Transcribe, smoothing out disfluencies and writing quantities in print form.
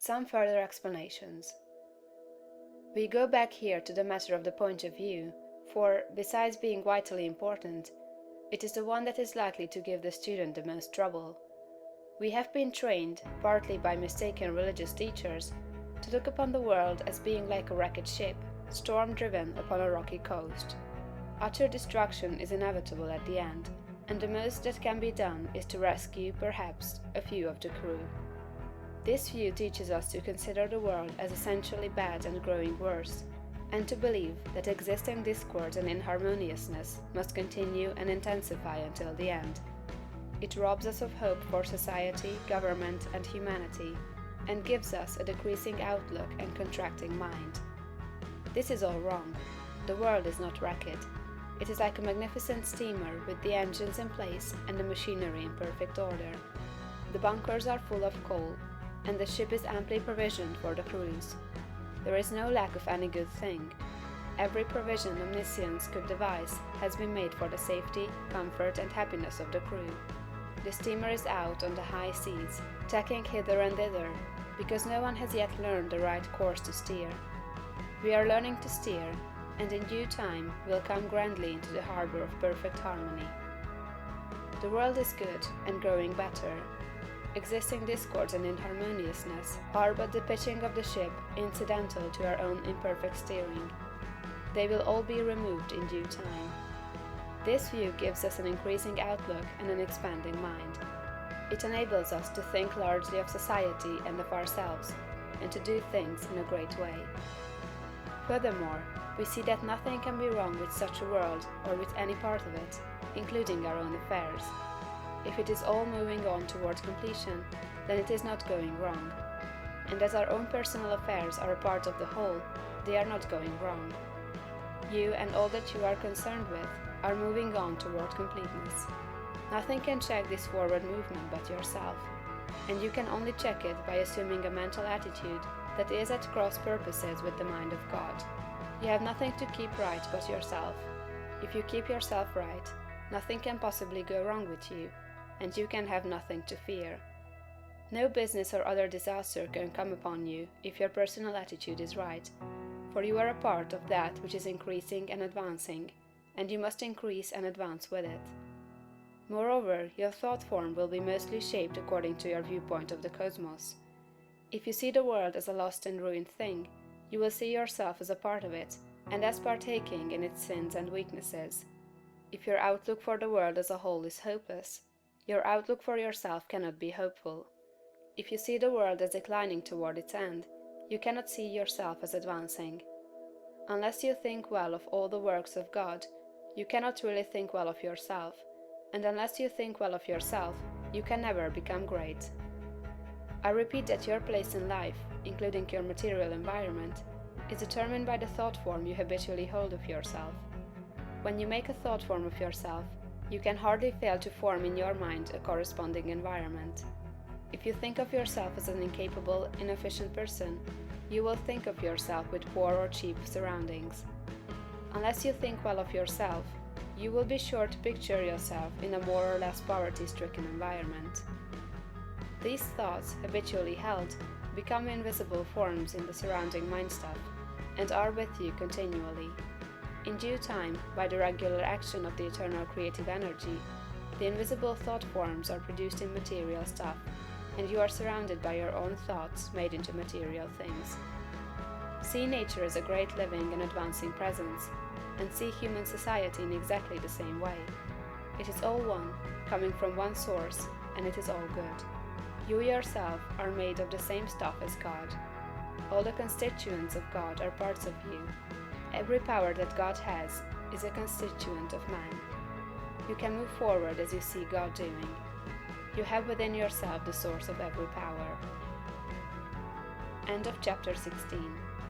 some further explanations. We go back here to the matter of the point of view, for, besides being vitally important, it is the one that is likely to give the student the most trouble. We have been trained, partly by mistaken religious teachers, to look upon the world as being like a wrecked ship, storm-driven upon a rocky coast. Utter destruction is inevitable at the end, and the most that can be done is to rescue, perhaps, a few of the crew. This view teaches us to consider the world as essentially bad and growing worse, and to believe that existing discord and inharmoniousness must continue and intensify until the end. It robs us of hope for society, government, and humanity, and gives us a decreasing outlook and contracting mind. This is all wrong. The world is not wrecked. It is like a magnificent steamer with the engines in place and the machinery in perfect order. The bunkers are full of coal, and the ship is amply provisioned for the cruise. There is no lack of any good thing. Every provision omniscience could devise has been made for the safety, comfort, and happiness of the crew. The steamer is out on the high seas, tacking hither and thither, because no one has yet learned the right course to steer. We are learning to steer, and in due time will come grandly into the harbor of perfect harmony. The world is good and growing better. Existing discords and inharmoniousness are but the pitching of the ship incidental to our own imperfect steering. They will all be removed in due time. This view gives us an increasing outlook and an expanding mind. It enables us to think largely of society and of ourselves, and to do things in a great way. Furthermore, we see that nothing can be wrong with such a world or with any part of it, including our own affairs. If it is all moving on toward completion, then it is not going wrong. And as our own personal affairs are a part of the whole, they are not going wrong. You and all that you are concerned with are moving on toward completeness. Nothing can check this forward movement but yourself, and you can only check it by assuming a mental attitude that is at cross purposes with the mind of God. You have nothing to keep right but yourself. If you keep yourself right, nothing can possibly go wrong with you, and you can have nothing to fear. No business or other disaster can come upon you if your personal attitude is right, for you are a part of that which is increasing and advancing, and you must increase and advance with it. Moreover, your thought form will be mostly shaped according to your viewpoint of the cosmos. If you see the world as a lost and ruined thing, you will see yourself as a part of it, and as partaking in its sins and weaknesses. If your outlook for the world as a whole is hopeless, your outlook for yourself cannot be hopeful. If you see the world as declining toward its end, you cannot see yourself as advancing. Unless you think well of all the works of God, you cannot really think well of yourself, and unless you think well of yourself, you can never become great. I repeat that your place in life, including your material environment, is determined by the thought form you habitually hold of yourself. When you make a thought form of yourself, you can hardly fail to form in your mind a corresponding environment. If you think of yourself as an incapable, inefficient person, you will think of yourself with poor or cheap surroundings. Unless you think well of yourself, you will be sure to picture yourself in a more or less poverty-stricken environment. These thoughts, habitually held, become invisible forms in the surrounding mind stuff, and are with you continually. In due time, by the regular action of the eternal creative energy, the invisible thought forms are produced in material stuff, and you are surrounded by your own thoughts made into material things. See nature as a great living and advancing presence, and see human society in exactly the same way. It is all one, coming from one source, and it is all good. You yourself are made of the same stuff as God. All the constituents of God are parts of you. Every power that God has is a constituent of man. You can move forward as you see God doing. You have within yourself the source of every power. End of chapter 16.